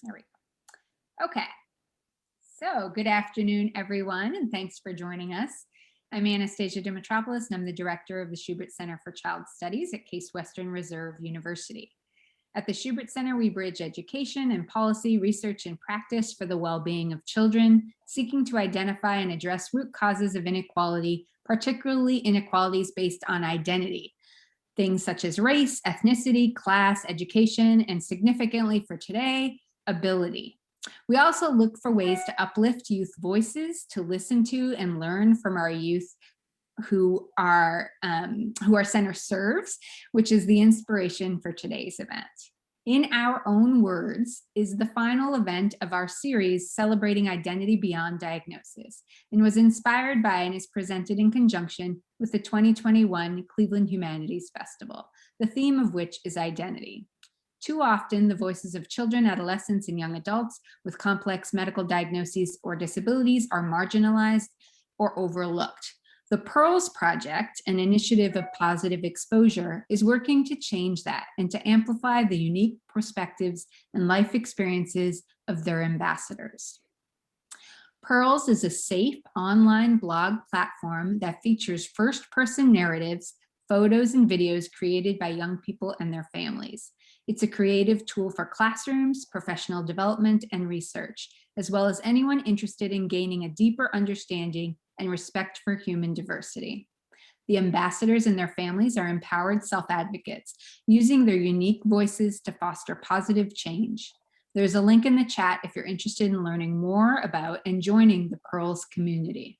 There we go. Okay. So good afternoon, everyone, and thanks for joining us. I'm Anastasia Dimitropoulos, and I'm the director of the Schubert Center for Child Studies at Case Western Reserve University. At the Schubert Center, we bridge education and policy, research, and practice for the well-being of children, seeking to identify and address root causes of inequality, particularly inequalities based on identity. Things such as race, ethnicity, class, education, and significantly for today, ability. We also look for ways to uplift youth voices, to listen to and learn from our youth who our center serves, which is the inspiration for today's event. In Our Own Words is the final event of our series celebrating identity beyond diagnosis, and was inspired by and is presented in conjunction with the 2021 Cleveland Humanities Festival, the theme of which is identity. Too often, the voices of children, adolescents, and young adults with complex medical diagnoses or disabilities are marginalized or overlooked. The Pearls Project, an initiative of positive exposure, is working to change that and to amplify the unique perspectives and life experiences of their ambassadors. Pearls is a safe online blog platform that features first-person narratives, photos, and videos created by young people and their families. It's a creative tool for classrooms, professional development, and research, as well as anyone interested in gaining a deeper understanding and respect for human diversity. The ambassadors and their families are empowered self-advocates, using their unique voices to foster positive change. There's a link in the chat if you're interested in learning more about and joining the Pearls community.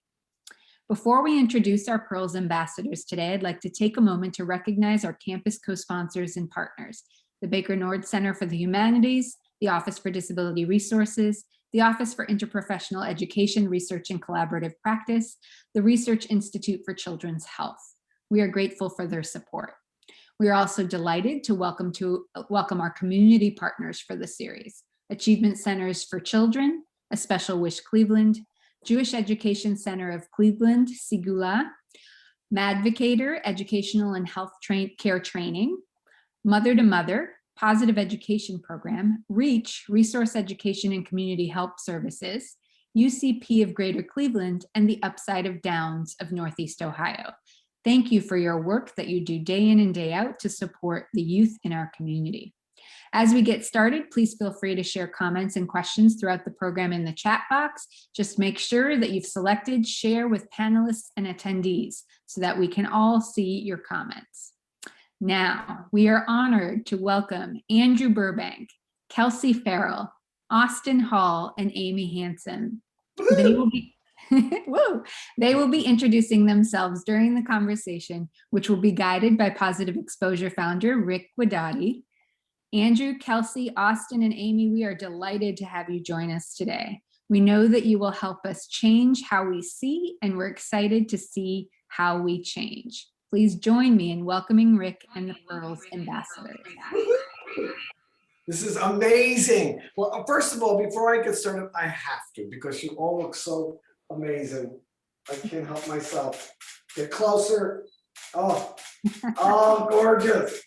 Before we introduce our Pearls ambassadors today, I'd like to take a moment to recognize our campus co-sponsors and partners, the Baker Nord Center for the Humanities, the Office for Disability Resources, the Office for Interprofessional Education, Research, and Collaborative Practice, the Research Institute for Children's Health. We are grateful for their support. We are also delighted to welcome our community partners for the series: Achievement Centers for Children, A Special Wish Cleveland, Jewish Education Center of Cleveland, SEGULA, Madvocator, Educational and Health Care Training, Mother to Mother, Positive Education Program, REACH, Resource Education and Community Help Services, UCP of Greater Cleveland, and the Upside of Downs of Northeast Ohio. Thank you for your work that you do day in and day out to support the youth in our community. As we get started, please feel free to share comments and questions throughout the program in the chat box. Just make sure that you've selected Share with Panelists and Attendees so that we can all see your comments. Now, we are honored to welcome Andrew Burbank, Kelsey Ferrill, Austin Hall, and Amy Hansen. They will be They will be introducing themselves during the conversation, which will be guided by Positive Exposure founder Rick Guidotti. Andrew, Kelsey, Austin, and Amy, we are delighted to have you join us today. We know that you will help us change how we see, and we're excited to see how we change. Please join me in welcoming Rick and the Pearls ambassadors. This is amazing. Well, first of all, before I get started, I have to, because you all look so amazing. I can't help myself. Get closer. Oh, gorgeous.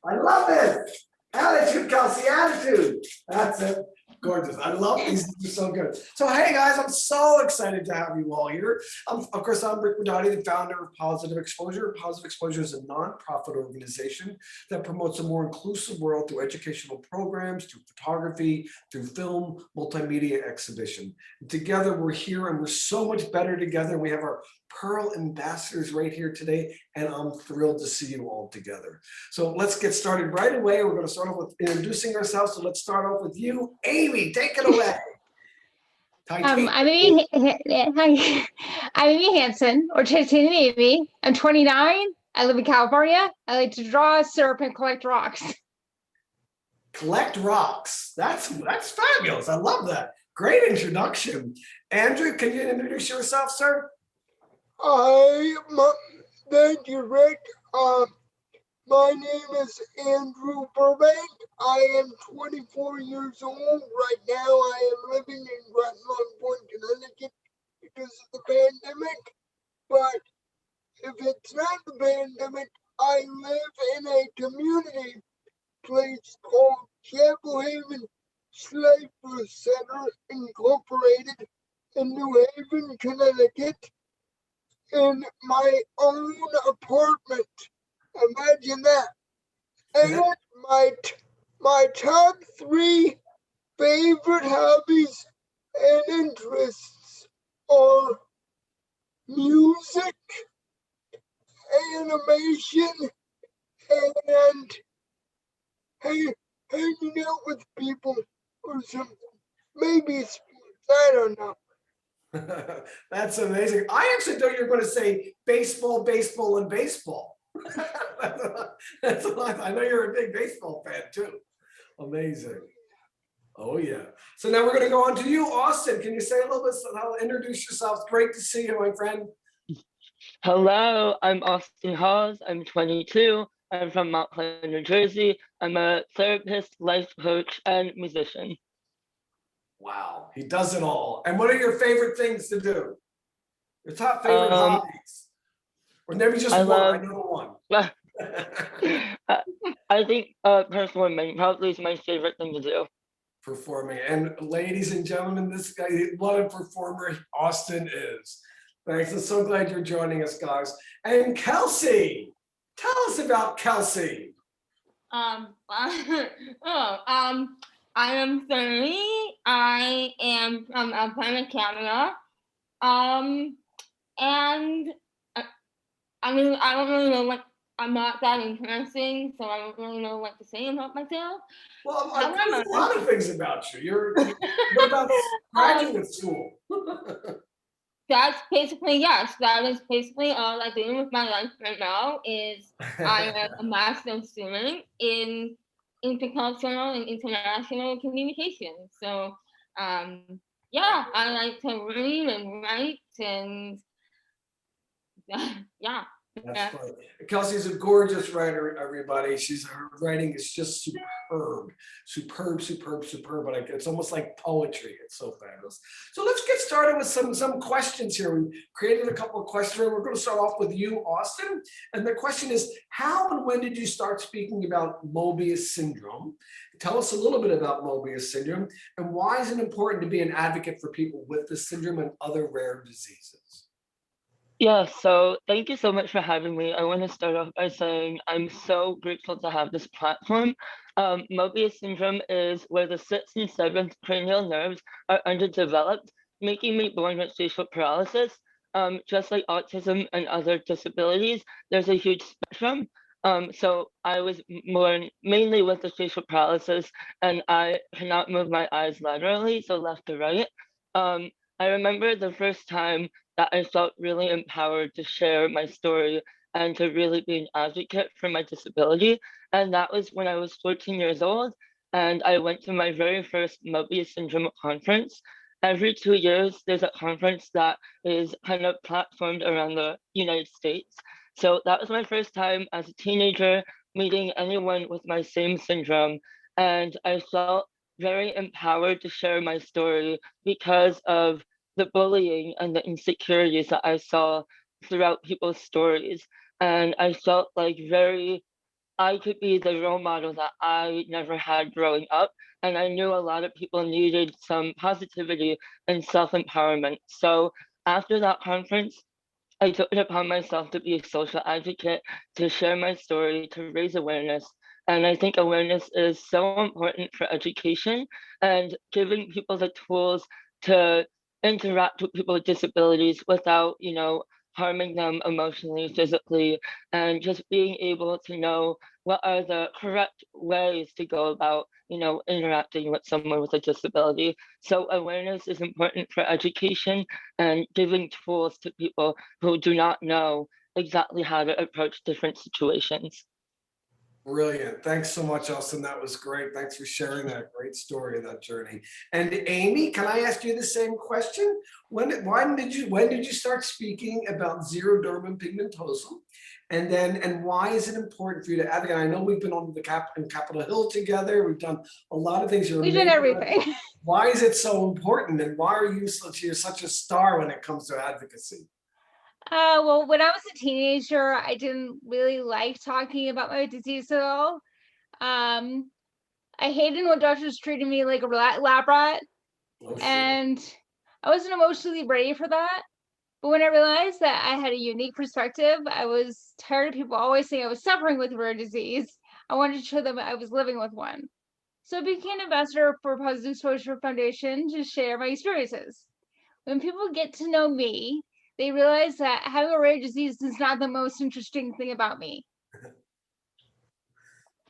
I love it. Attitude, Kelsey, attitude. That's it. Gorgeous. I love these. These are so good. So, hey guys, I'm so excited to have you all here. Of course, I'm Rick Guidotti, the founder of Positive Exposure. Positive Exposure is a nonprofit organization that promotes a more inclusive world through educational programs, through photography, through film, multimedia exhibition. And together, we're here, and we're so much better together. We have our Pearl ambassadors right here today, and I'm thrilled to see you all together. So let's get started right away. We're going to start off with introducing ourselves. So let's start off with you, Amy. Take it away. I'm Amy Hansen, or Titanium Amy. I'm 29. I live in California. I like to draw, syrup, and collect rocks. Collect rocks. That's fabulous. I love that. Great introduction. Andrew, can you introduce yourself, sir? Thank you, Rick. My name is Andrew Burbank. I am 24 years old. Right now, I am living in Groton Point, Connecticut because of the pandemic. But if it's not the pandemic, I live in a community place called Chapel Haven/Schubert And my top 3 favorite hobbies and interests are music, animation, and hanging out with people or something. Maybe sports, I don't know. That's amazing. I actually thought you were going to say baseball, baseball, and baseball. That's a lot. I know you're a big baseball fan too. Amazing. Oh yeah. So now we're going to go on to you, Austin. Can you say a little bit? Introduce yourself. It's great to see you, my friend. Hello, I'm Austin Hawes. I'm 22. I'm from Mount Pleasant, New Jersey. I'm a therapist, life coach, and musician. Wow, he does it all. And what are your favorite things to do? Your top favorite hobbies? Or maybe just I one. love- I know one. I think performing probably is my favorite thing to do. Performing. And ladies and gentlemen, this guy, what a performer Austin is. Thanks. I'm so glad you're joining us, guys. And Kelsey, tell us about Kelsey. I am 30. I am from Alabama, Canada. And I mean, I don't really know what, I'm not that interesting, so I don't really know what to say about myself. Well, there's a lot of things about you. What about graduate school? That's basically, yes, that is basically all I do with my life right now is I am a master's student in intercultural and international communication. So, yeah, I like to read and write and yeah. That's funny. Kelsey's a gorgeous writer, everybody. Her writing is just superb. But it's almost like poetry. It's so fabulous. So let's get started with some questions here. We created a couple of questions. We're going to start off with you, Austin. And the question is, how and when did you start speaking about Mobius syndrome? Tell us a little bit about Mobius syndrome, and why is it important to be an advocate for people with this syndrome and other rare diseases? Yeah, so thank you so much for having me. I want to start off by saying I'm so grateful to have this platform. Mobius syndrome is where the 6th and 7th cranial nerves are underdeveloped, making me born with facial paralysis. Just like autism and other disabilities, there's a huge spectrum. So I was born mainly with the facial paralysis, and I cannot move my eyes laterally, so left to right. I remember the first time that I felt really empowered to share my story and to really be an advocate for my disability. And that was when I was 14 years old, and I went to my very first Mobius syndrome conference. Every 2 years, there's a conference that is kind of platformed around the United States. So that was my first time as a teenager meeting anyone with my same syndrome. And I felt very empowered to share my story because of the bullying and the insecurities that I saw throughout people's stories. And I felt like I could be the role model that I never had growing up. And I knew a lot of people needed some positivity and self-empowerment. So after that conference, I took it upon myself to be a social advocate, to share my story, to raise awareness. And I think awareness is so important for education and giving people the tools to interact with people with disabilities without, harming them emotionally, physically, and just being able to know what are the correct ways to go about, interacting with someone with a disability. So awareness is important for education and giving tools to people who do not know exactly how to approach different situations. Brilliant. Thanks so much, Austin. That was great. Thanks for sharing that great story of that journey. And Amy, can I ask you the same question? When did you start speaking about xeroderma pigmentosum? And why is it important for you to advocate? I know we've been on in Capitol Hill together. We've done a lot of things. We did everything. Why is it so important? And why are you're such a star when it comes to advocacy? Well, when I was a teenager, I didn't really like talking about my disease at all. I hated when doctors treated me like a lab rat, and I wasn't emotionally ready for that. But when I realized that I had a unique perspective, I was tired of people always saying I was suffering with rare disease. I wanted to show them I was living with one. So I became an ambassador for Positive Social Foundation to share my experiences. When people get to know me, they realize that having a rare disease is not the most interesting thing about me.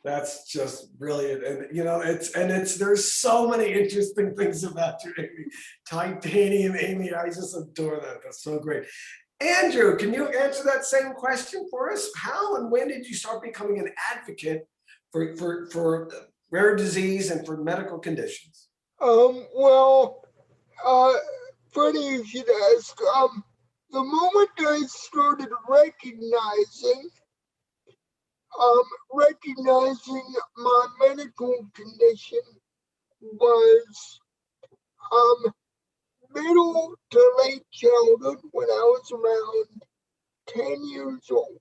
That's just brilliant. And you know, there's so many interesting things about you, Amy. Titanium, Amy, I just adore that. That's so great. Andrew, can you answer that same question for us? How and when did you start becoming an advocate for rare disease and for medical conditions? Well, funny you should ask. The moment I started recognizing my medical condition was middle to late childhood, when I was around 10 years old.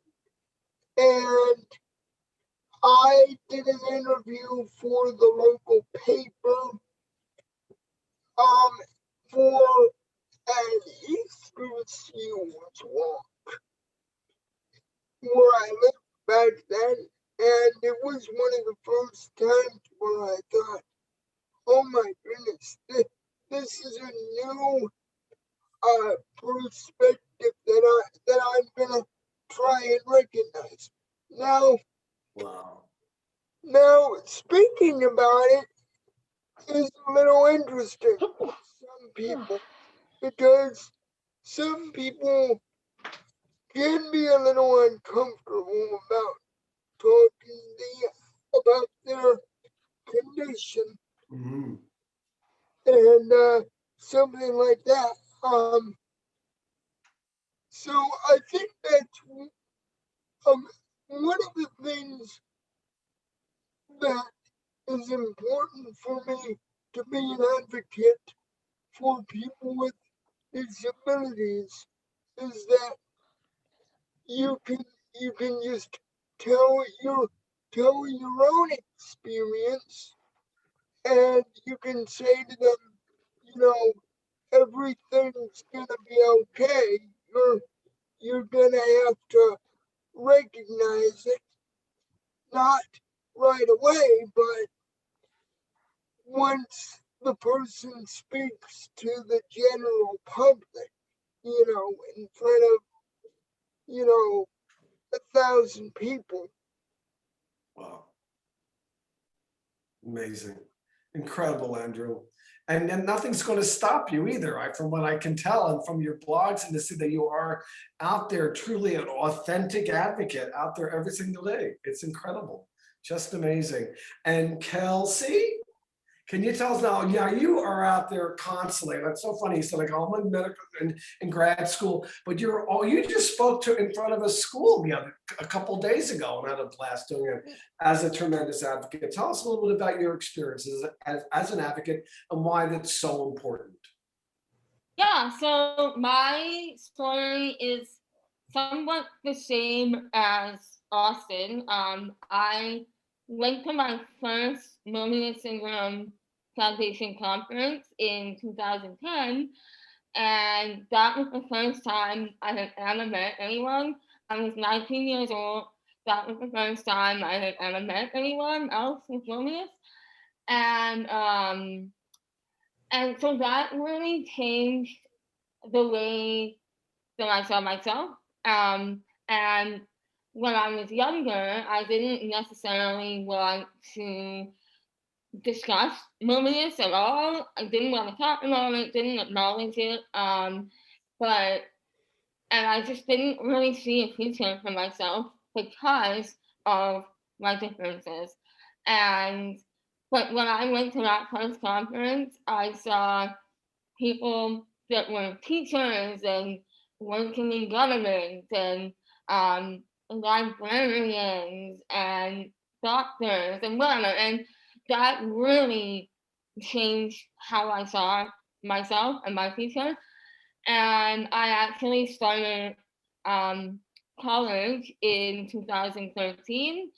And I did an interview for the local paper for an Easter Seals walk where I lived back then. And it was one of the first times where I thought, oh my goodness, this is a new perspective that I'm gonna try and recognize. Wow. Now speaking about it is a little interesting for some people, because some people can be a little uncomfortable about talking about their condition. Mm-hmm. And something like that. So I think that's one of the things that is important for me to be an advocate for people with disabilities is that you can just tell your own experience, and you can say to them, you know, everything's gonna be okay. You're gonna have to recognize it, not right away, but once the person speaks to the general public, in front of, 1,000 people. Wow. Amazing. Incredible, Andrew. And then nothing's going to stop you either, from what I can tell, and from your blogs, and to see that you are out there truly an authentic advocate out there every single day. It's incredible. Just amazing. And Kelsey, can you tell us now? Yeah, you are out there constantly. That's so funny. You said like, I'm in medical in grad school, but you just spoke to in front of a school a couple of days ago and had a blast doing it as a tremendous advocate. Tell us a little bit about your experiences as an advocate and why that's so important. Yeah, so my story is somewhat the same as Austin. I went to my first Loneliness Syndrome Foundation conference in 2010, and that was the first time I had ever met anyone. I was 19 years old. That was the first time I had ever met anyone else with loneliness. And so that really changed the way that I saw myself. And when I was younger, I didn't necessarily want to discuss loneliness at all. I didn't want to talk about it, didn't acknowledge it. And I just didn't really see a future for myself because of my differences. But when I went to that first conference, I saw people that were teachers and working in government and librarians and doctors and whatever. And that really changed how I saw myself and my future. And I actually started college in 2013,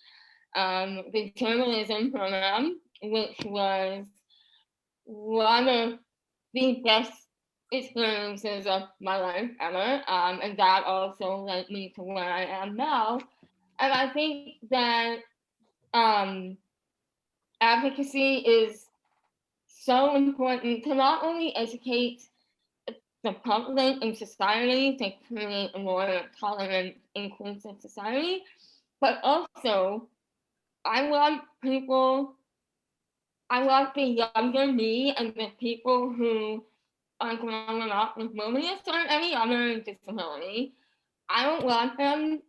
the journalism program, which was one of the best experiences of my life ever. And that also led me to where I am now. And I think that advocacy is so important to not only educate the public and society to create a more tolerant, inclusive society, but also I want the younger me and the people who are growing up with mobility or any other disability. I don't want them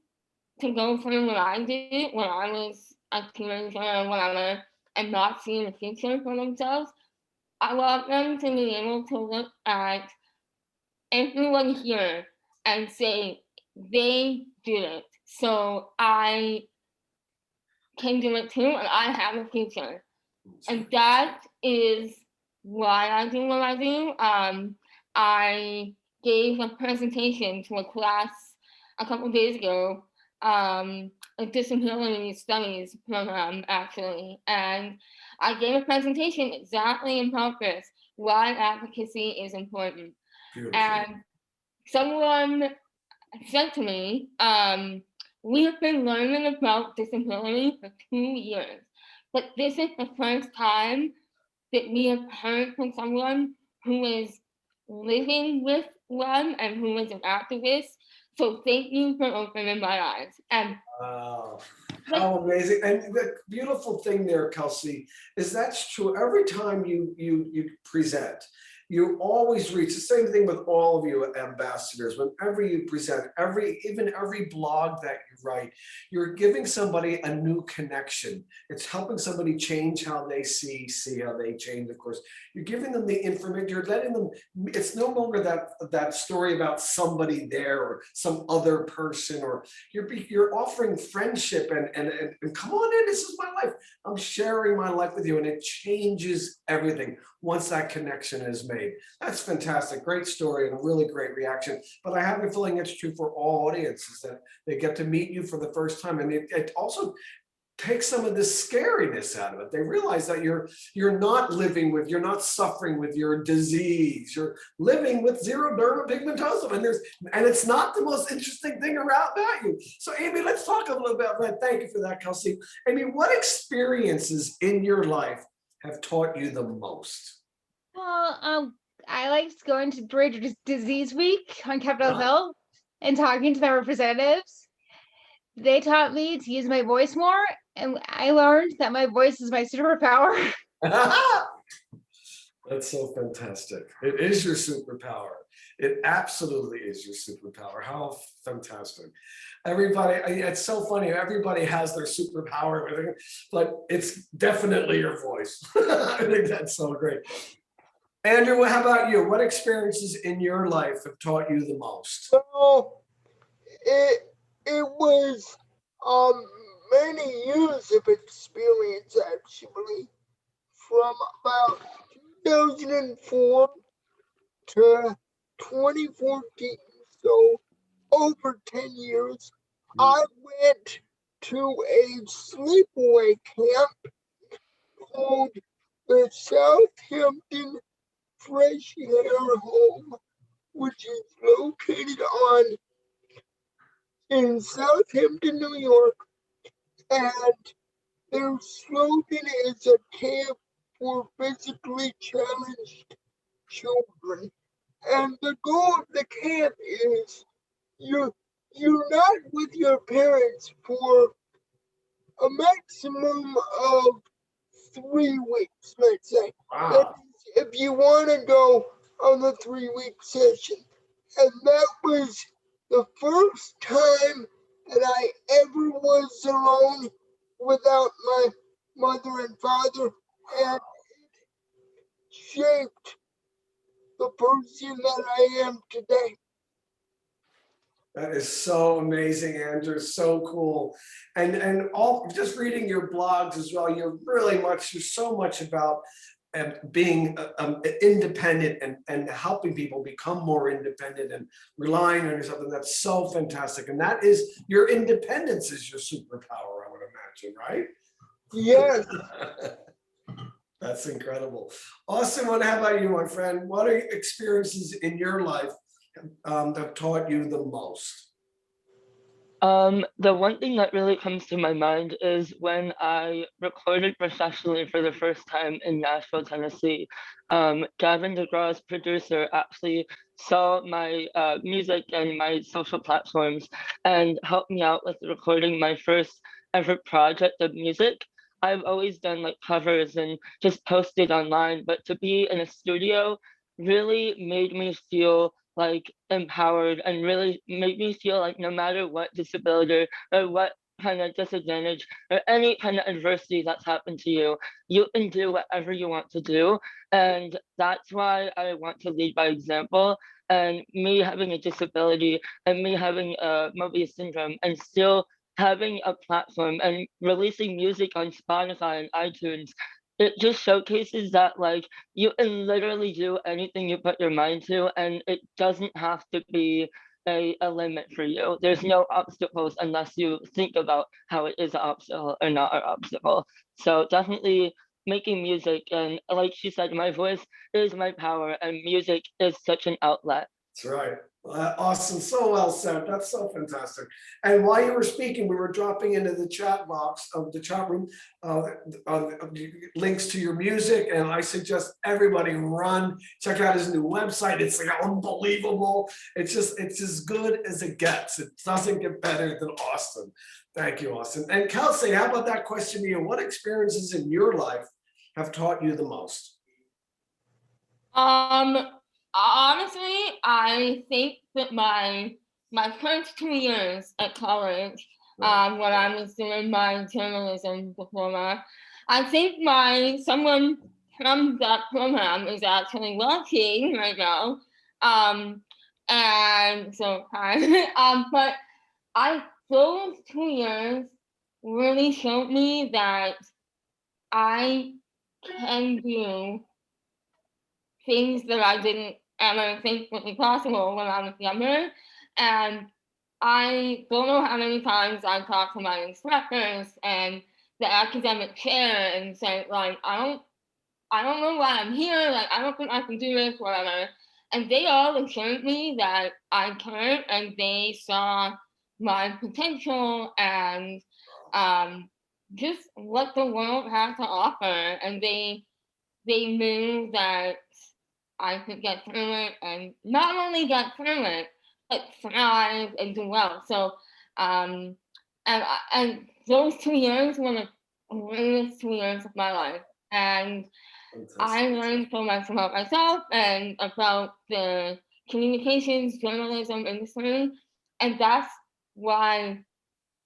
to go through what I did when I was a teenager or whatever and not see the future for themselves. I want them to be able to look at everyone here and say they did it, so I can do it too, and I have a future. And that is why I do what I do. I gave a presentation to a class a couple days ago, a disability studies program actually, and I gave a presentation exactly about this, why advocacy is important. Beautiful. And someone said to me, we have been learning about disability for 2 years, but this is the first time that we have heard from someone who is living with one and who is an activist. So thank you for opening my eyes. And wow, how amazing. And the beautiful thing there, Kelsey, is that's true. Every time you present, you always reach the same thing with all of you ambassadors. Whenever you present, even every blog that you write, you're giving somebody a new connection. It's helping somebody change how they see how they change. Of course, you're giving them the information. You're letting them. It's no longer that story about somebody there or some other person, or you're offering friendship and come on in. This is my life. I'm sharing my life with you, and it changes everything once that connection is made. That's fantastic. Great story and a really great reaction. But I have a feeling it's true for all audiences that they get to meet you for the first time. And it also takes some of the scariness out of it. They realize that you're not suffering with your disease. You're living with zero dermapigmentosum, and it's not the most interesting thing around about you. So Amy, let's talk a little bit about that. Thank you for that, Kelsey. Amy, what experiences in your life have taught you the most? Well, I liked going to Rare Disease Week on Capitol Hill and talking to their representatives. They taught me to use my voice more, and I learned that my voice is my superpower. That's so fantastic. It is your superpower. It absolutely is your superpower. How fantastic. Everybody, it's so funny. Everybody has their superpower, but it's definitely your voice. I think that's so great. Andrew, how about you? What experiences in your life have taught you the most? So it was many years of experience actually, from about 2004 to 2014, so over 10 years. I went to a sleepaway camp called the Southampton Fresh Air Home, which is located in Southampton, New York, and their slogan is a camp for physically challenged children. And the goal of the camp is you're not with your parents for a maximum of 3 weeks, let's say. Wow. That is, if you want to go on the 3-week session. And that was the first time that I ever was alone without my mother and father, and it shaped the person that I am today. That is so amazing, Andrew. So cool. And all just reading your blogs as well, you're so much about being independent and helping people become more independent and relying on yourself. And that's so fantastic. And that is, your independence is your superpower, I would imagine, right? Yes. That's incredible. Austin, how about you, my friend? What are experiences in your life that taught you the most? The one thing that really comes to my mind is when I recorded professionally for the first time in Nashville, Tennessee. Gavin DeGraw's producer actually saw my music and my social platforms and helped me out with recording my first ever project of music. I've always done like covers and just posted online, but to be in a studio really made me feel like empowered and really made me feel like no matter what disability or what kind of disadvantage or any kind of adversity that's happened to you, you can do whatever you want to do. And that's why I want to lead by example. And me having a disability and me having a Mobius syndrome and still having a platform and releasing music on Spotify and iTunes, it just showcases that like you can literally do anything you put your mind to, and it doesn't have to be a limit for you. There's no obstacles unless you think about how it is an obstacle or not an obstacle. So definitely making music, and like she said, my voice is my power and music is such an outlet. That's right. Awesome. So well said. That's so fantastic. And while you were speaking, we were dropping into the chat box of the chat room links to your music. And I suggest everybody run, check out his new website. It's like unbelievable. It's as good as it gets. It doesn't get better than Austin. Thank you, Austin. And Kelsey, how about that question to you? What experiences in your life have taught you the most? Honestly, I think that my first 2 years at college, when I was doing my journalism diploma, I think someone from that program is actually working right now. And so hi. But those 2 years really showed me that I can do things that I didn't ever think would be possible when I was younger. And I don't know how many times I talked to my instructors and the academic chair and said, like, I don't know why I'm here, like, I don't think I can do this, whatever. And they all assured me that I can, and they saw my potential and just what the world had to offer. And they knew that I could get through it, and not only get through it, but thrive and do well. So, and those 2 years were the greatest 2 years of my life. And I learned so much about myself and about the communications journalism industry. And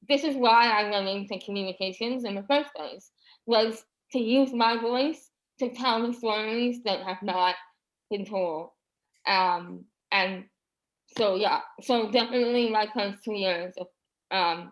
this is why I went into communications in the first place, was to use my voice to tell the stories that have not been told. And so yeah, so definitely my first 2 years of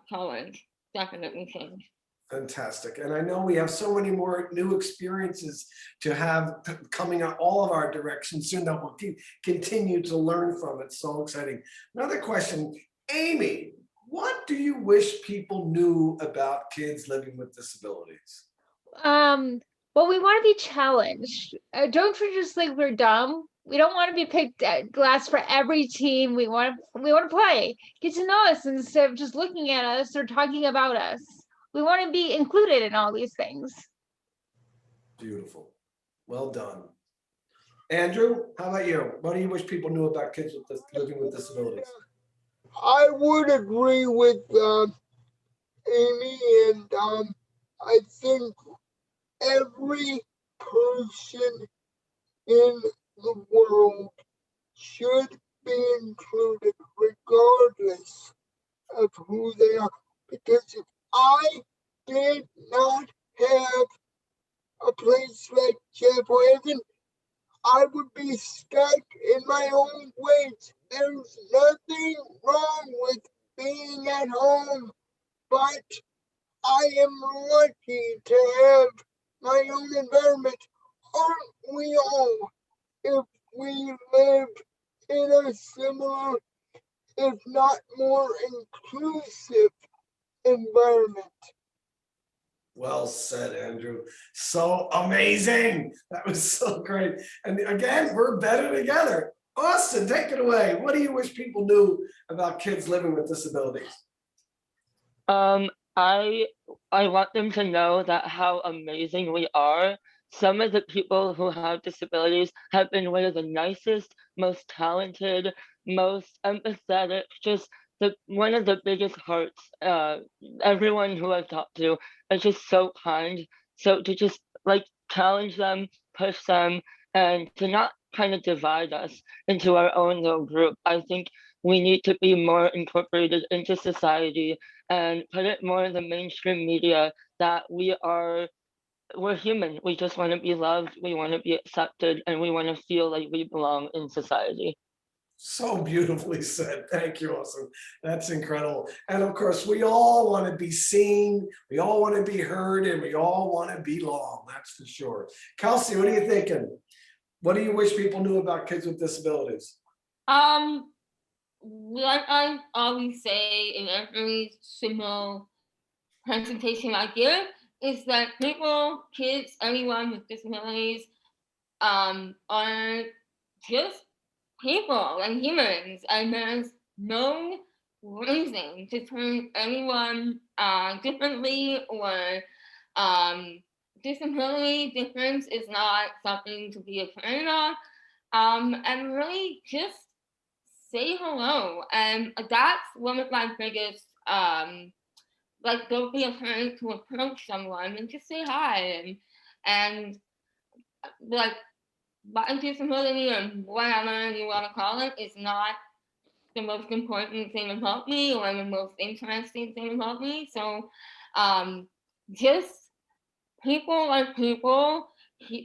college definitely changed. Fantastic. And I know we have so many more new experiences to have coming out all of our directions soon that we'll continue to learn from. It's so exciting. Another question, Amy, what do you wish people knew about kids living with disabilities? Well, we want to be challenged. Don't treat us like we're dumb. We don't want to be picked at glass for every team. We want to play. Get to know us instead of just looking at us or talking about us. We want to be included in all these things. Beautiful. Well done. Andrew, how about you? What do you wish people knew about kids living with disabilities? I would agree with Amy, and I think every person in the world should be included regardless of who they are. Because if I did not have a place like Chapel Haven, I would be stuck in my own ways. There's nothing wrong with being at home, but I am lucky to have my own environment. Aren't we all? If we live in a similar, if not more inclusive environment. Well said, Andrew. So amazing. That was so great. And again, we're better together. Austin, take it away. What do you wish people knew about kids living with disabilities? Um, I I want them to know that how amazing we are. Some of the people who have disabilities have been one of the nicest, most talented, most empathetic, just one of the biggest hearts. Everyone who I've talked to is just so kind. So to just like challenge them, push them, and to not kind of divide us into our own little group. I think we need to be more incorporated into society and put it more in the mainstream media that we're human. We just want to be loved, we want to be accepted, and we want to feel like we belong in society. So beautifully said. Thank you, Awesome. That's incredible. And of course, we all want to be seen, we all want to be heard, and we all want to belong. That's for sure. Kelsey, what are you thinking? What do you wish people knew about kids with disabilities? Like I always say in every single presentation I give, is that people, kids, anyone with disabilities, are just people and humans, and there's no reason to treat anyone differently, or disability difference is not something to be afraid of, and really just say hello. And that's one of my biggest like, don't be afraid to approach someone and just say hi, and like, my disability or whatever you want to call it is not the most important thing about me or the most interesting thing about me. So just people are people,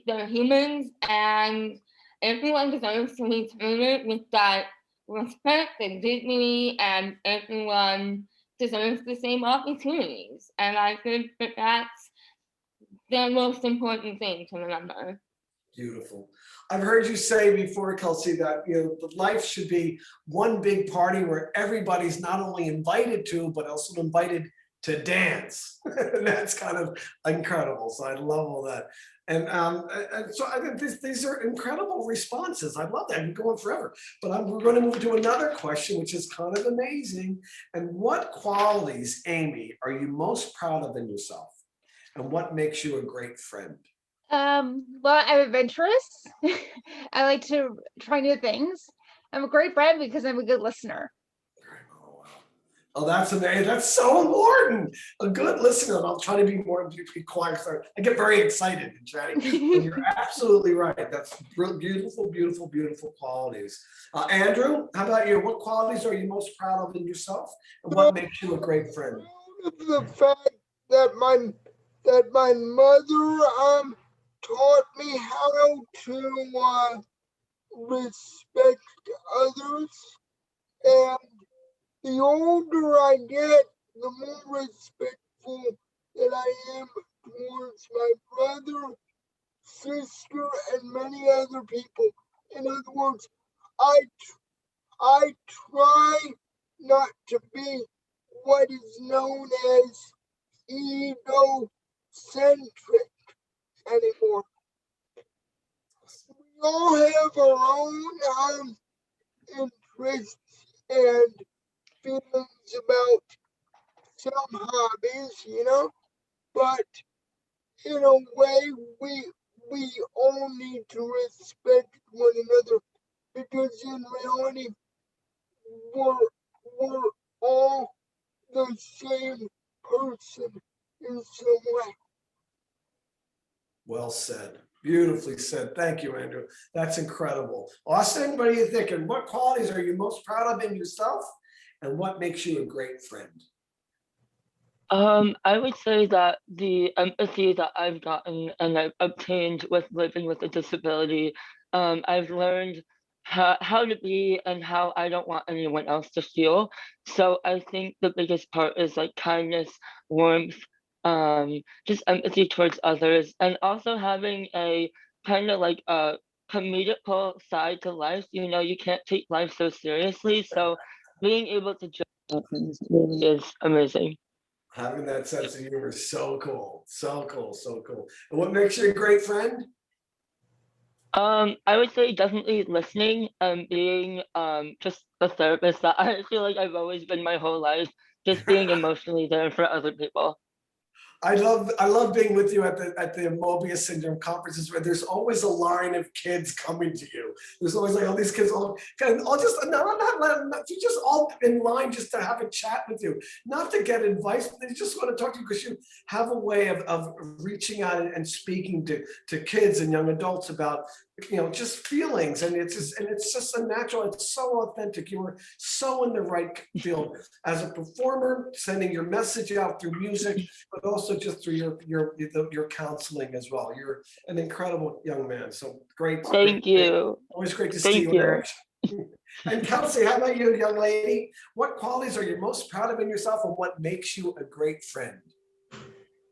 they're humans, and everyone deserves to be treated with that respect and dignity, and everyone deserves the same opportunities. And I think that that's the most important thing to remember. Beautiful. I've heard you say before, Kelsey, that life should be one big party where everybody's not only invited to, but also invited to dance. And that's kind of incredible. So I love all that. And so I think these are incredible responses. I love that. I'm going forever. But we're going to move to another question, which is kind of amazing. And what qualities, Amy, are you most proud of in yourself? And what makes you a great friend? Well, I'm adventurous. I like to try new things. I'm a great friend because I'm a good listener. Oh, wow. Oh, that's amazing. That's so important. A good listener. And I'll try to be quiet. I get very excited and chatting. But you're absolutely right. That's beautiful, beautiful, beautiful qualities. Andrew, how about you? What qualities are you most proud of in yourself? And what makes you a great friend? The fact that my mother taught me how to respect others, and the older I get, the more respectful that I am towards my brother, sister, and many other people. In other words, I try not to be what is known as egocentric anymore. We all have our own interests and feelings about some hobbies, but in a way we all need to respect one another, because in reality we're all the same person in some way. Well said. Beautifully said. Thank you, Andrew. That's incredible. Austin, what are you thinking? What qualities are you most proud of in yourself? And what makes you a great friend? I would say that the empathy that I've gotten and I've obtained with living with a disability, I've learned how to be and how I don't want anyone else to feel. So I think the biggest part is like kindness, warmth, just empathy towards others, and also having a kind of like a comedical side to life. You know, you can't take life so seriously. So being able to joke about things really is amazing. Having that sense of humor is so cool. So cool. So cool. And what makes you a great friend? I would say definitely listening and being just a therapist that I feel like I've always been my whole life. just being emotionally there for other people. I love being with you at the Mobius syndrome conferences where there's always a line of kids coming to you. There's always like all these kids all just all in line just to have a chat with you, not to get advice, but they just want to talk to you because you have a way of reaching out and speaking to kids and young adults about just feelings, and it's just a natural, it's so authentic. You were so in the right field as a performer, sending your message out through music, but also just through your counseling as well. You're an incredible young man. So great. Thank you. Always great to see you. And Kelsey, how about you, young lady? What qualities are you most proud of in yourself, and what makes you a great friend?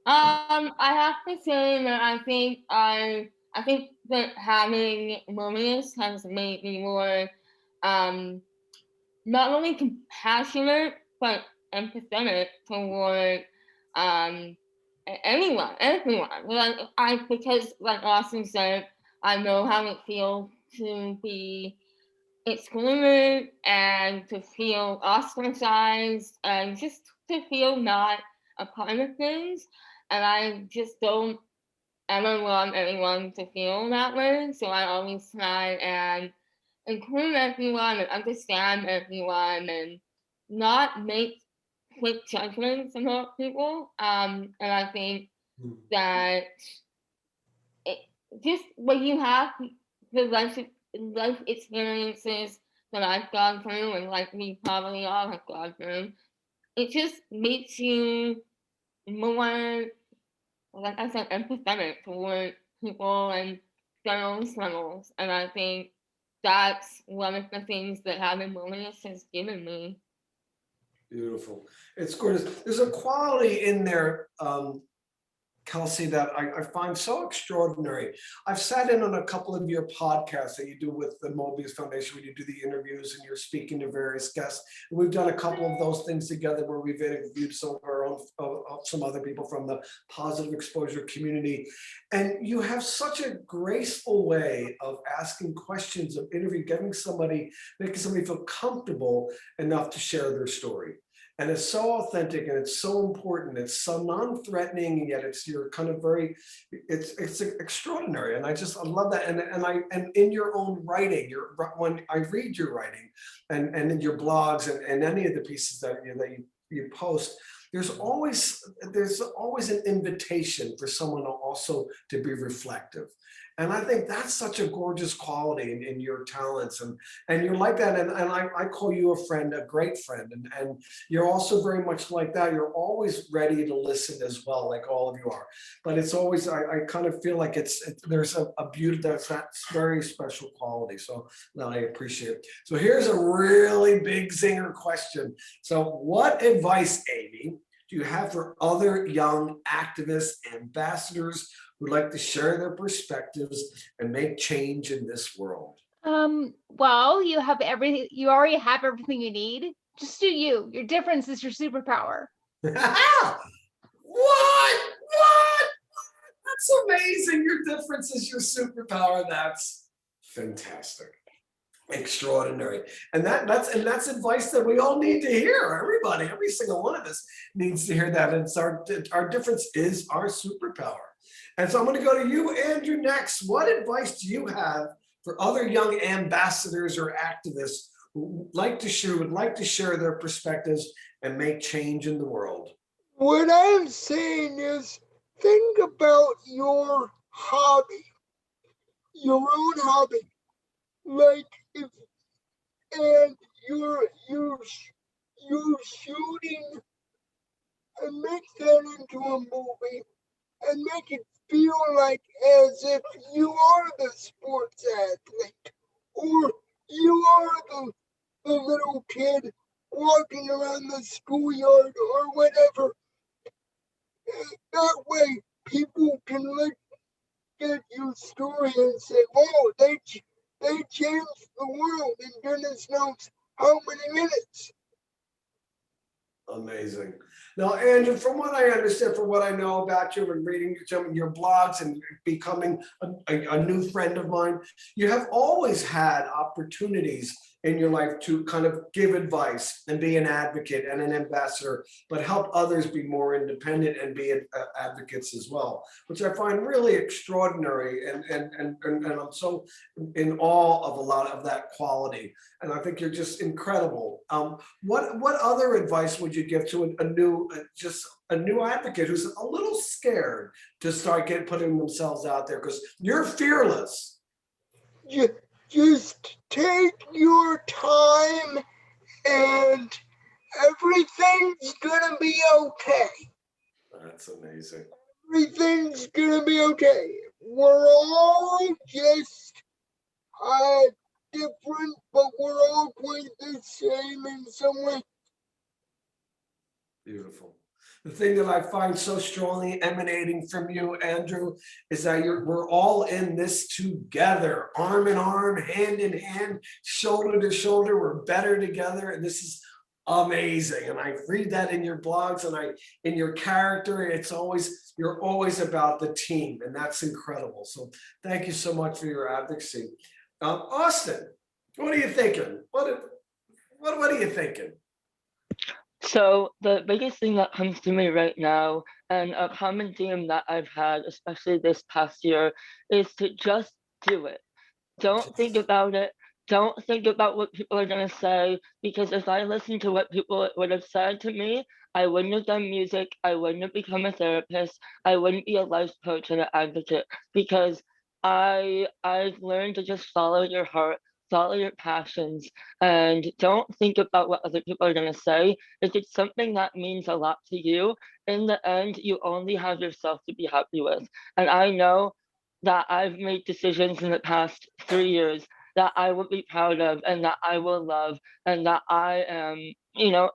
I have to say that I think that having loneliness has made me more not only compassionate but empathetic toward everyone. Because like Austin said, I know how it feels to be excluded and to feel ostracized and just to feel not a part of things. And I just don't ever want anyone to feel that way. So I always try and include everyone and understand everyone and not make quick judgments about people. And I think that just when you have the life experiences that I've gone through, and like we probably all have gone through, it just makes you more, like I said, empathetic toward people and their own struggles. And I think that's one of the things that having loneliness has given me. Beautiful. It's gorgeous. There's a quality in there, Kelsey, that I find so extraordinary. I've sat in on a couple of your podcasts that you do with the Mobius Foundation, where you do the interviews and you're speaking to various guests. And we've done a couple of those things together where we've interviewed some of our own, some other people from the positive exposure community. And you have such a graceful way of asking questions, of interviewing, making somebody feel comfortable enough to share their story. And it's so authentic and it's so important. It's so non-threatening, and yet you're kind of very, it's extraordinary. And I love that. And in your own writing, when I read your writing and in your blogs and any of the pieces that you post, there's always an invitation for someone also to be reflective. And I think that's such a gorgeous quality in your talents, and you're like that. And I call you a friend, a great friend. And you're also very much like that. You're always ready to listen as well, like all of you are. But it's always, I kind of feel like there's a beauty that's very special quality. So I appreciate it. So here's a really big zinger question. So what advice, Amy, do you have for other young activists, ambassadors who'd like to share their perspectives and make change in this world? Well, you have everything. You already have everything you need. Just do you. Your difference is your superpower. What? That's amazing. Your difference is your superpower. That's fantastic. Extraordinary. And that's advice that we all need to hear. Everybody, every single one of us needs to hear that. And it's our difference is our superpower. And so I'm going to go to you, Andrew, next. What advice do you have for other young ambassadors or activists who would like to share their perspectives and make change in the world? What I'm saying is, think about your hobby, your own hobby. Like and you're shooting, and make that into a movie and make it feel like as if you are the sports athlete, or you are the little kid walking around the schoolyard or whatever. That way people can look at your story and say, oh, they changed the world in goodness knows how many minutes. Amazing. Now, Andrew, from what I understand, from what I know about you and reading your blogs and becoming a new friend of mine, you have always had opportunities in your life to kind of give advice and be an advocate and an ambassador, but help others be more independent and be advocates as well, which I find really extraordinary. And I'm so in awe of a lot of that quality. And I think you're just incredible. What other advice would you give to a new advocate who's a little scared to start putting themselves out there? Because you're fearless. Just take your time and everything's gonna be okay. That's amazing. Everything's gonna be okay. We're all just different, but we're all quite the same in some way. Beautiful. The thing that I find so strongly emanating from you, Andrew, is that we're all in this together, arm in arm, hand in hand, shoulder to shoulder. We're better together, and this is amazing. And I read that in your blogs and in your character. You're always about the team, and that's incredible. So thank you so much for your advocacy. Austin, what are you thinking? What are you thinking? So the biggest thing that comes to me right now, and a common theme that I've had, especially this past year, is to just do it. Don't think about it. Don't think about what people are going to say, because if I listened to what people would have said to me, I wouldn't have done music. I wouldn't have become a therapist. I wouldn't be a life coach and an advocate, because I've learned to just follow your heart, follow your passions, and don't think about what other people are going to say. If it's something that means a lot to you, in the end, you only have yourself to be happy with. And I know that I've made decisions in the past 3 years that I will be proud of and that I will love and that I am,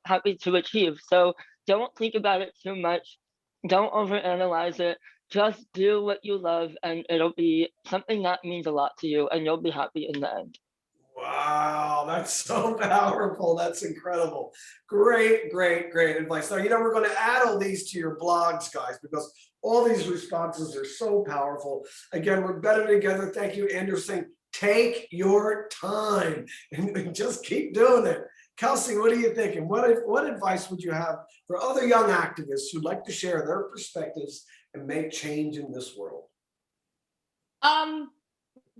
happy to achieve. So don't think about it too much. Don't overanalyze it. Just do what you love, and it'll be something that means a lot to you, and you'll be happy in the end. Wow, that's so powerful. That's incredible. Great, great, great advice. Now, we're going to add all these to your blogs, guys, because all these responses are so powerful. Again, we're better together. Thank you, Andrew, saying, take your time and just keep doing it. Kelsey, what are you thinking? What advice would you have for other young activists who'd like to share their perspectives and make change in this world?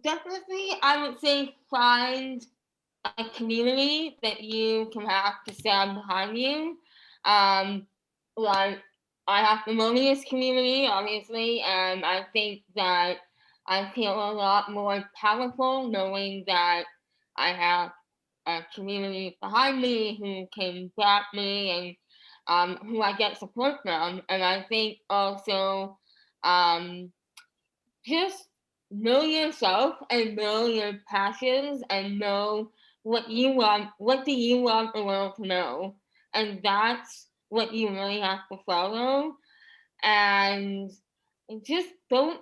Definitely, I would say find a community that you can have to stand behind you. Like I have the Monius community, obviously, and I think that I feel a lot more powerful knowing that I have a community behind me who can back me and who I get support from. And I think also just know yourself and know your passions and know what you want. What do you want the world to know? And that's what you really have to follow. And just don't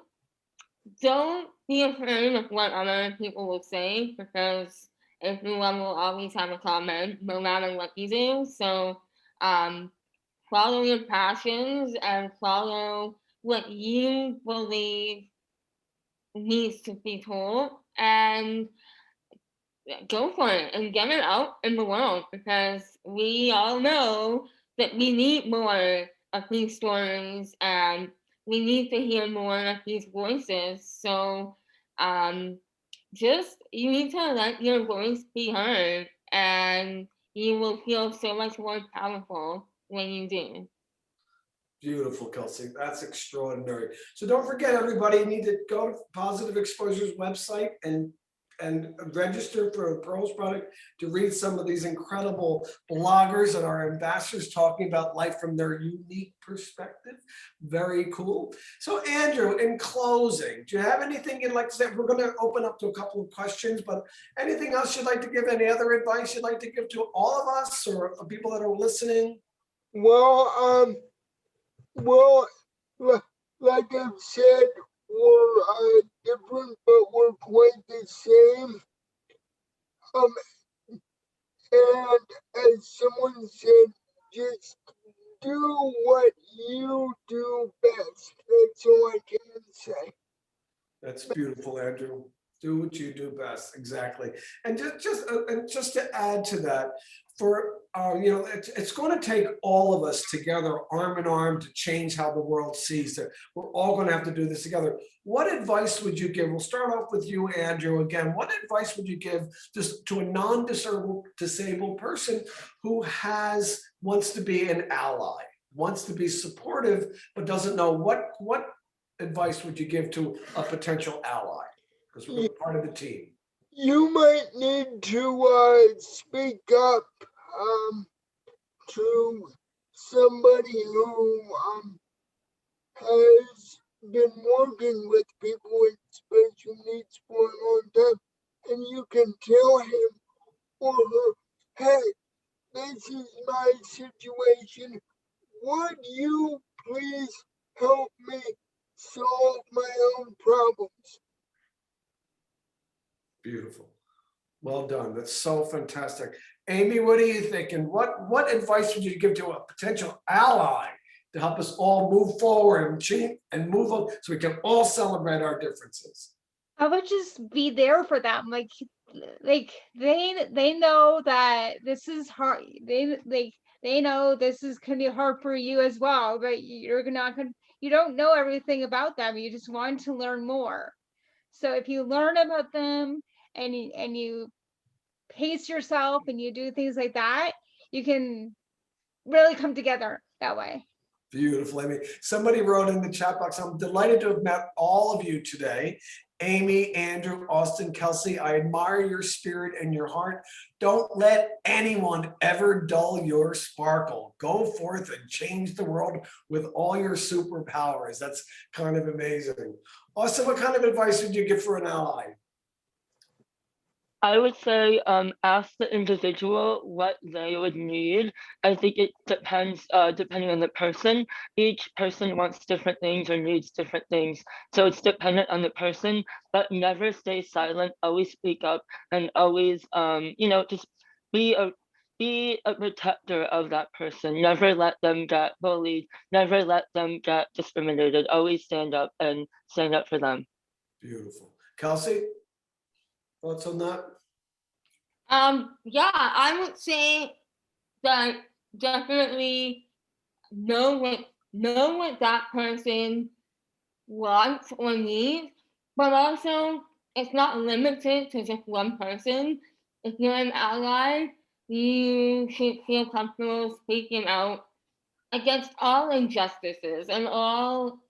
be afraid of what other people will say, because everyone will always have a comment no matter what you do. So follow your passions and follow what you believe needs to be told, and go for it and get it out in the world, because we all know that we need more of these stories and we need to hear more of these voices. So you need to let your voice be heard, and you will feel so much more powerful when you do. Beautiful, Kelsey. That's extraordinary. So don't forget, everybody, you need to go to Positive Exposure's website and register for a Pearls product to read some of these incredible bloggers and our ambassadors talking about life from their unique perspective. Very cool. So Andrew, in closing, do you have anything you'd like to say? We're going to open up to a couple of questions, but anything else you'd like to give? Any other advice you'd like to give to all of us or people that are listening? Well, like I've said, we're different, but we're quite the same. And as someone said, just do what you do best. That's all I can say. That's beautiful, Andrew. Do what you do best, exactly. And just to add to that, for it's going to take all of us together, arm in arm, to change how the world sees it. We're all going to have to do this together. What advice would you give? We'll start off with you, Andrew. Again, what advice would you give just to a non-disabled person who wants to be an ally, wants to be supportive, but doesn't know what advice would you give to a potential ally? Because we're part of the team. You might need to speak up to somebody who has been working with people with special needs for a long time, and you can tell him or her, hey, this is my situation. Would you please help me solve my own problems? Beautiful. Well done. That's so fantastic. Amy, what are you thinking? What advice would you give to a potential ally to help us all move forward and change and move on so we can all celebrate our differences? I would just be there for them. Like they know that this is hard. They know this is gonna be hard for you as well, but you don't know everything about them. You just want to learn more. So if you learn about them and you pace yourself and you do things like that, you can really come together that way. Beautiful, Amy. Somebody wrote in the chat box, I'm delighted to have met all of you today. Amy, Andrew, Austin, Kelsey, I admire your spirit and your heart. Don't let anyone ever dull your sparkle. Go forth and change the world with all your superpowers. That's kind of amazing. Austin, what kind of advice would you give for an ally? I would say ask the individual what they would need. I think it depends, depending on the person. Each person wants different things or needs different things. So it's dependent on the person, but never stay silent, always speak up, and always, just be a protector of that person. Never let them get bullied, never let them get discriminated. Always stand up and stand up for them. Beautiful. Kelsey, thoughts on that? Yeah, I would say that definitely know what that person wants or needs, but also it's not limited to just one person. If you're an ally, you should feel comfortable speaking out against all injustices and all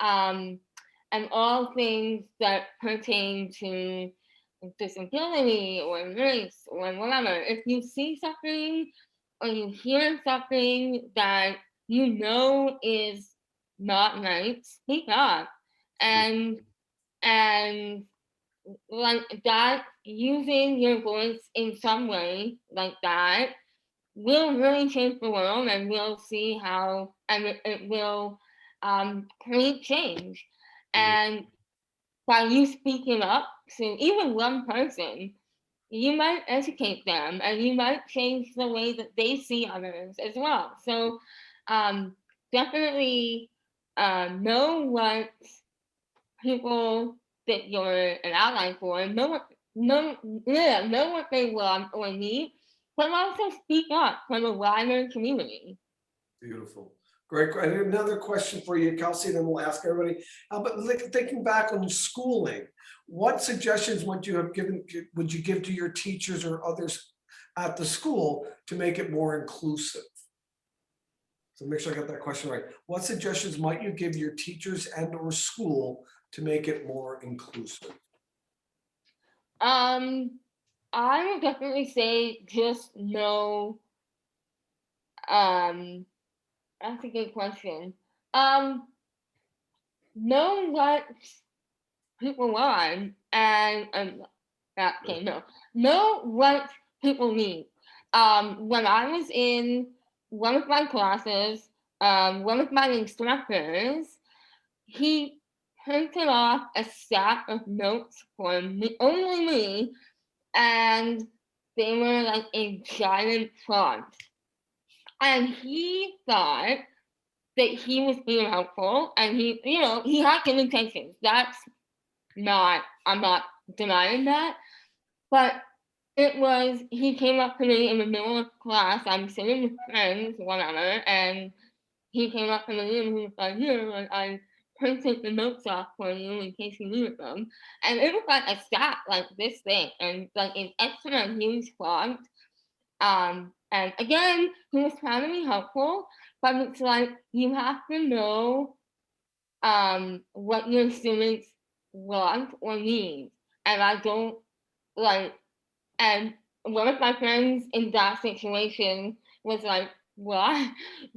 things that pertain to disability or race or whatever. If you see something or you hear something that you know is not right, speak up. And like that, using your voice in some way like that will really change the world, and we'll see how, and it will create change. And by you speaking up to even one person, you might educate them and you might change the way that they see others as well. So definitely know what people that you're an ally for, know what they want or need, but also speak up for the wider community. Beautiful. Great. Another question for you, Kelsey, then we'll ask everybody. But thinking back on schooling, what suggestions would you give to your teachers or others at the school to make it more inclusive? So make sure I got that question right. What suggestions might you give your teachers and or school to make it more inclusive? I would definitely say just know. That's a good question. Know what people want and know what people need. When I was in one of my classes, one of my instructors, he printed off a stack of notes for me, only me, and they were like a giant font. And he thought that he was being helpful, and he had good intentions. I'm not denying that. But it was, he came up to me in the middle of class. I'm sitting with friends, whatever, and he came up to me and he was like, here, like, I printed the notes off for you in case you needed them. And it was like a stack like this thing, and like an extra huge font. And again, he was trying to be helpful, but it's like you have to know what your students want or need. And I don't like, and one of my friends in that situation was like, why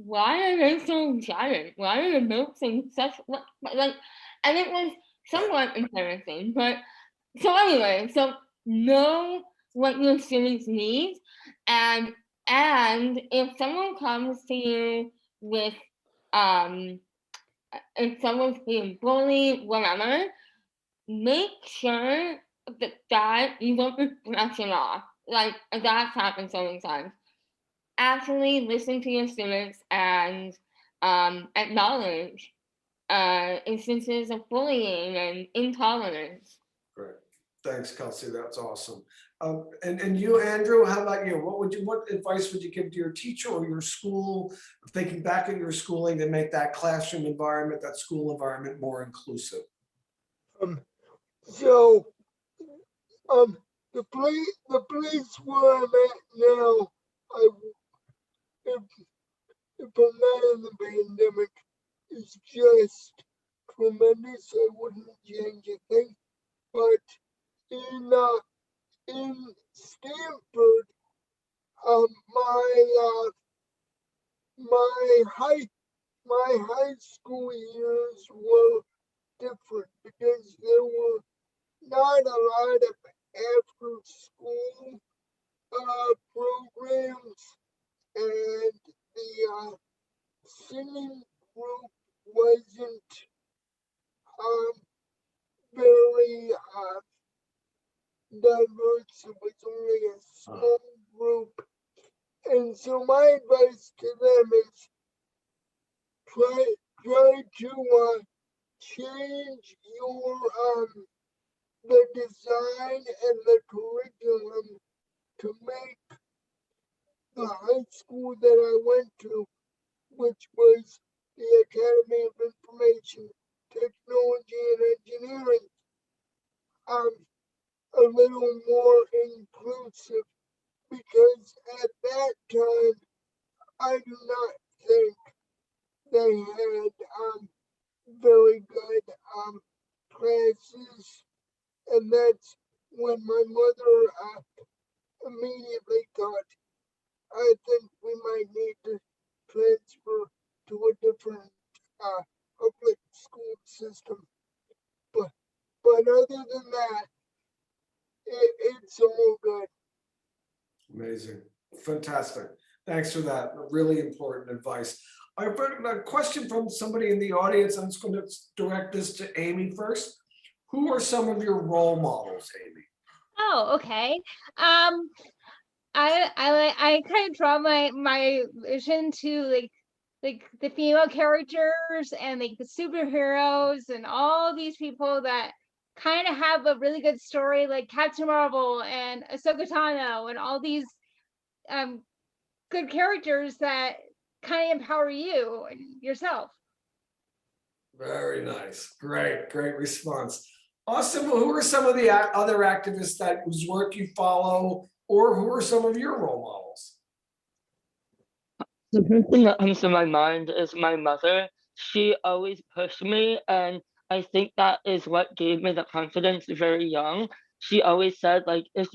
are they so giant? Why are the notes in such like, and it was somewhat embarrassing. But so anyway, so know what your students need, and if someone comes to you with if someone's being bullied, whatever, make sure that you don't just brush it off. Like, that's happened so many times. Actually listen to your students and acknowledge instances of bullying and intolerance. Great. Thanks, Kelsey. That's awesome. And you, Andrew, how about you? What advice would you give to your teacher or your school, thinking back at your schooling, to make that classroom environment, that school environment more inclusive? So the place where I'm at now, if I'm not in the pandemic, is just tremendous. I wouldn't change a thing. But in Stanford, my high school years were different because there were not a lot of after school programs, and the singing group wasn't very diverse. It was only a small group, and so my advice to them is try to change your the design and the curriculum to make the high school that I went to, which was the Academy of Information Technology and Engineering, a little more inclusive, because at that time I do not think they had very good classes, and that's when my mother immediately thought, I think we might need to transfer to a different public school system. But other than that, it's all good. Amazing. Fantastic. Thanks for that. Really important advice. I've got a question from somebody in the audience. I'm just going to direct this to Amy first. Who are some of your role models, Amy? Oh, okay. I kind of draw my vision to like the female characters and like the superheroes and all these people that kind of have a really good story, like Captain Marvel and Ahsoka Tano and all these good characters that kind of empower you and yourself. Very nice. Great response. Awesome. Well, who are some of the other activists whose work you follow, or who are some of your role models? The person that comes to my mind is my mother. She always pushed me, and I think that is what gave me the confidence very young. She always said, like, it's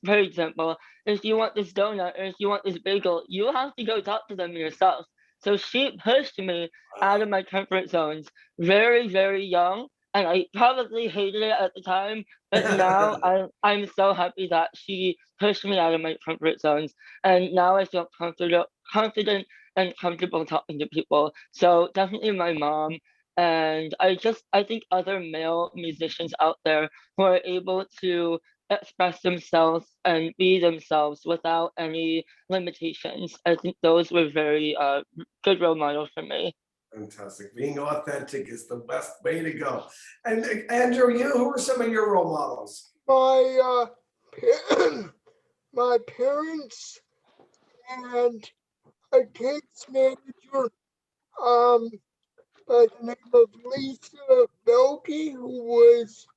very example, if you want this donut or if you want this bagel, you have to go talk to them yourself. So she pushed me out of my comfort zones very, very young. And I probably hated it at the time, but now I'm so happy that she pushed me out of my comfort zones. And now I feel confident and comfortable talking to people. So definitely my mom. And I think other male musicians out there who are able to express themselves and be themselves without any limitations. I think those were very good role models for me. Fantastic. Being authentic is the best way to go. And Andrew, who are some of your role models? My my parents and a case manager by the name of Lisa Belkey, who was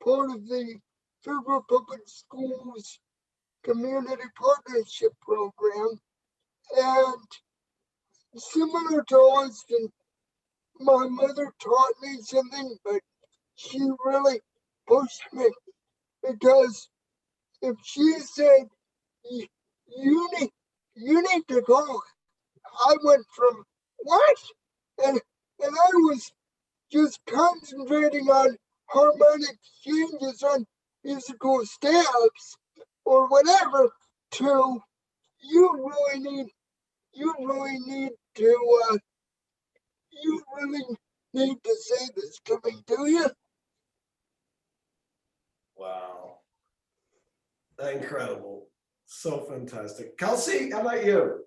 part of the Fairfield Public Schools Community Partnership Program. And similar to Austin, my mother taught me something, but she really pushed me, because if she said, you need to go, I went from what? And I was just concentrating on harmonic changes on musical steps or whatever, to you really need to say this coming to you. Wow. Incredible. So fantastic. Kelsey, how about you?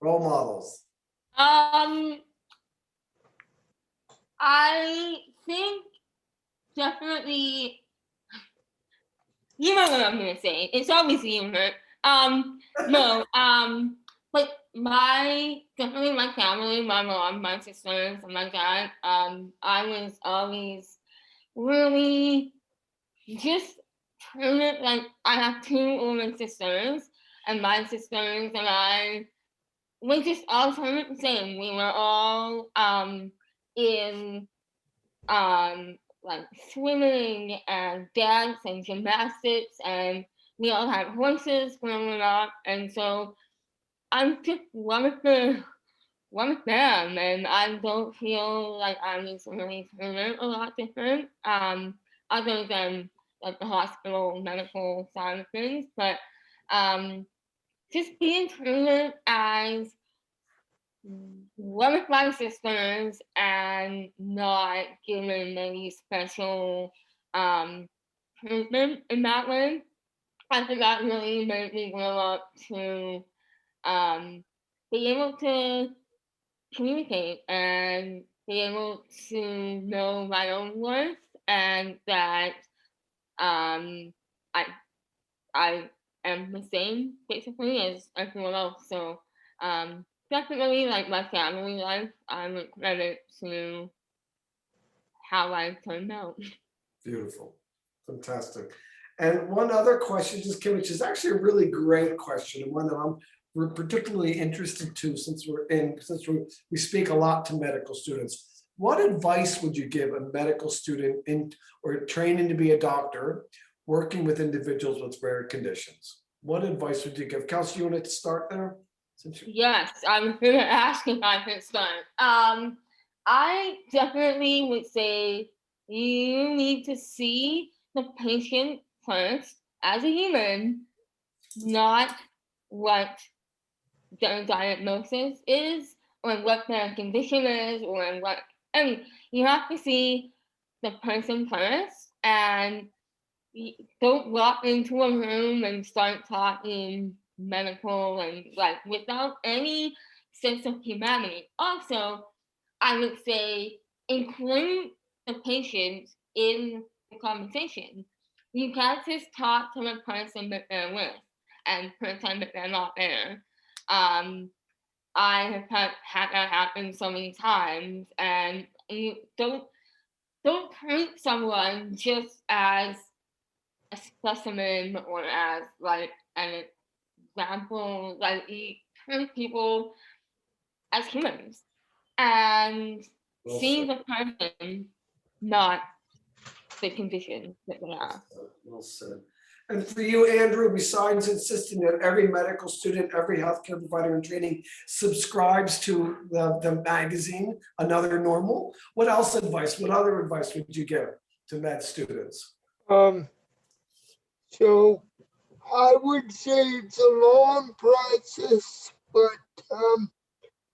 Role models. I think definitely, you know what I'm gonna say. It's always humor. No, but definitely my family, my mom, my sisters, and my dad. I was always really just like, I have 2 older sisters, and my sisters and I, we just all turned out the same. We were all in like swimming and dance and gymnastics, and we all had horses growing up, and so I'm just one of them, and I don't feel like I was really treated a lot different, other than like the hospital medical side of things, but just being treated as one of my sisters and not given any special treatment in that way. I think that really made me grow up to be able to communicate and be able to know my own worth, and that I am the same basically as everyone else. So definitely, like, my family life, I would credit to how I turned out. Beautiful. Fantastic. And one other question, just Kim, which is actually a really great question, and one that we're particularly interested to, since we speak a lot to medical students. What advice would you give a medical student or training to be a doctor working with individuals with rare conditions? What advice would you give? Kelsey, you wanted to start there? Yes, I was going to ask if I could start. I definitely would say you need to see the patient first as a human, not what their diagnosis is, or what their condition is, or what. I mean, you have to see the person first, and don't walk into a room and start talking medical and like without any sense of humanity. Also, I would say include the patient in the conversation. You can't just talk to the person that they're with and pretend that they're not there. I have had that happen so many times, and you don't treat someone just as a specimen or as like an example. Like, you treat people as humans and see the person, not the condition that they have. Well said. And for you, Andrew, besides insisting that every medical student, every healthcare provider in training subscribes to the magazine, Another Normal, what other advice would you give to med students? So I would say it's a long process, but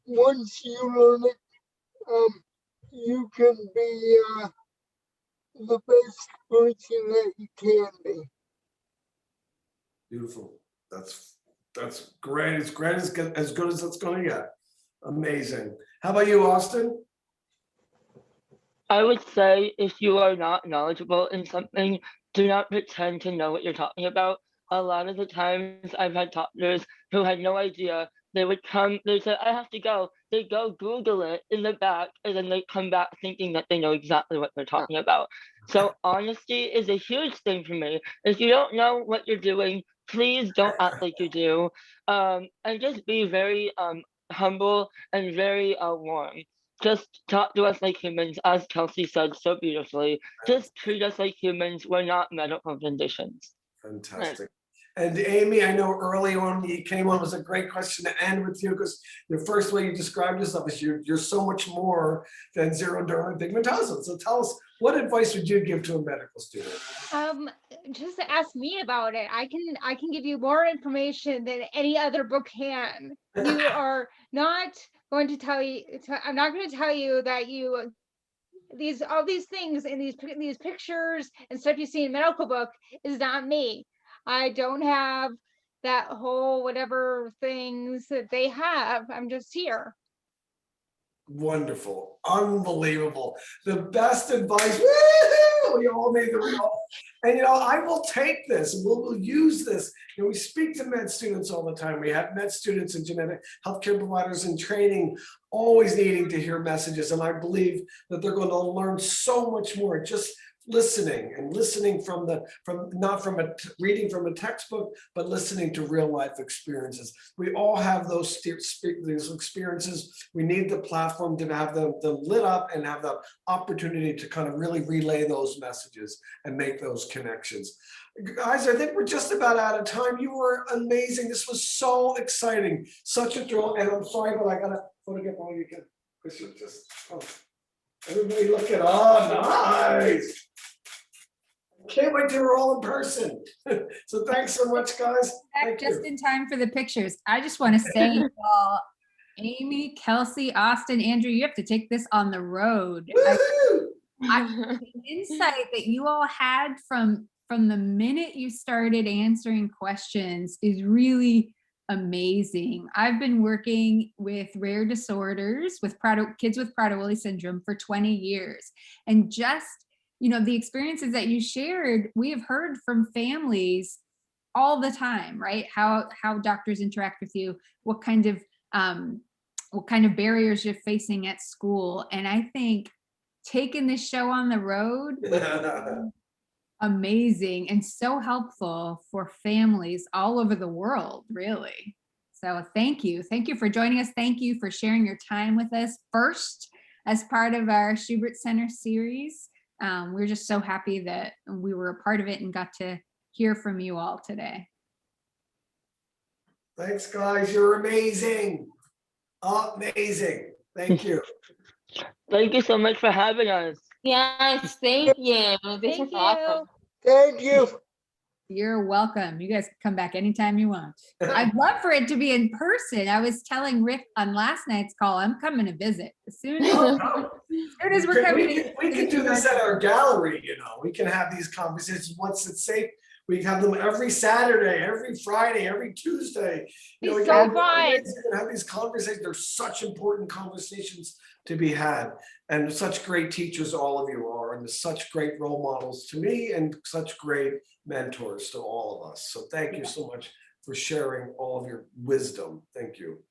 once you learn it, you can be the best person that you can be. Beautiful. That's great. It's great, as good as it's going to get. Amazing. How about you, Austin? I would say if you are not knowledgeable in something, do not pretend to know what you're talking about. A lot of the times I've had doctors who had no idea. They would come, they say, I have to go. They go Google it in the back, and then they come back thinking that they know exactly what they're talking about. So honesty is a huge thing for me. If you don't know what you're doing, please don't act like you do. And just be very humble and very warm. Just talk to us like humans, as Kelsey said so beautifully. Just treat us like humans. We're not medical conditions. Fantastic. And Amy, I know early on you came on, was a great question to end with you, because the first way you described yourself is you're so much more than xeroderma pigmentosa. So tell us, what advice would you give to a medical student? Just ask me about it. I can give you more information than any other book can. You are not going to tell you, I'm not going to tell you that all these things and these pictures and stuff you see in medical book is not me. I don't have that whole whatever things that they have. I'm just here. Wonderful, unbelievable, the best advice. Woo-hoo! We all made the real. And I will take this and we'll use this. We speak to med students all the time. We have med students and genetic healthcare providers in training, always needing to hear messages. And I believe that they're going to learn so much more just listening, and listening not from reading from a textbook, but listening to real life experiences. We all have those experiences. We need the platform to have them lit up and have the opportunity to kind of really relay those messages and make those connections. Guys, I think we're just about out of time. You were amazing. This was so exciting, such a thrill. And I'm sorry, but I gotta photograph all you can, because you're just, everybody look at, nice. Can't wait till we're all in person. So thanks so much, guys. Thank Just you. in time for the pictures. I just want to say, y'all, Amy, Kelsey, Austin, Andrew, you have to take this on the road. The insight that you all had from the minute you started answering questions is really amazing. I've been working with rare disorders, with kids with Prader-Willi syndrome for 20 years. And just, the experiences that you shared, we have heard from families all the time, right? How doctors interact with you, what kind of barriers you're facing at school. And I think taking this show on the road, amazing and so helpful for families all over the world, really. So thank you for joining us. Thank you for sharing your time with us first as part of our Schubert Center series. We're just so happy that we were a part of it and got to hear from you all today. Thanks, guys. You're amazing. Amazing. Thank you. Thank you so much for having us. Yes, thank you. This is awesome. Thank you. You're welcome. You guys can come back anytime you want. I'd love for it to be in person. I was telling Rick on last night's call, I'm coming to visit as soon as we're coming. We can do this at our gallery. We can have these conversations once it's safe. We have them every Saturday, every Friday, every Tuesday. We It's can so fun. have these conversations. They're such important conversations to be had, and such great teachers all of you are, and such great role models to me, and such great mentors to all of us. So thank you so much for sharing all of your wisdom. Thank you.